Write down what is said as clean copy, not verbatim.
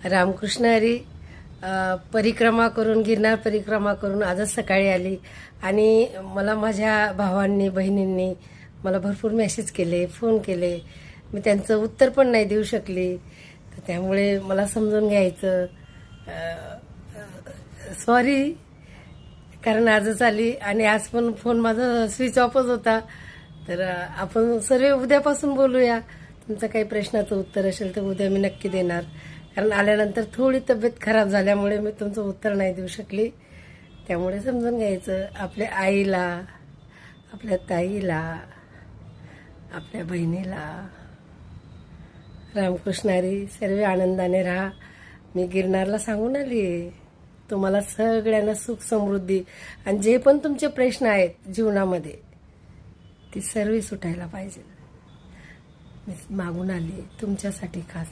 रामकृष्ण हरी. परिक्रमा करून, गिरनार परिक्रमा करून आजच सकाळी आली आणि मला माझ्या भावांनी बहिणींनी मला भरपूर मेसेज केले, फोन केले. मी त्यांचं उत्तर पण नाही देऊ शकली, तर त्यामुळे मला समजून घ्यायचं. सॉरी, कारण आजच आली आणि आज पण फोन माझा स्विच ऑफच होता. तर आपण सर्व उद्यापासून बोलूया. तुमचं काही प्रश्नाचं उत्तर असेल तर उद्या मी नक्की देणार. कारण आल्यानंतर थोडी तब्येत खराब झाल्यामुळे मी तुमचं उत्तर नाही देऊ शकली. त्यामुळे समजून घ्यायचं. आपल्या आईला, आपल्या ताईला, आपल्या बहिणीला रामकृष्ण हरी. सर्व आनंदाने राहा. मी गिरनारला सांगून आली आहे, तुम्हाला सगळ्यांना सुख समृद्धी आणि जे पण तुमचे प्रश्न आहेत जीवनामध्ये ती सर्व सुटायला पाहिजे. मी मागून आली तुमच्यासाठी खास.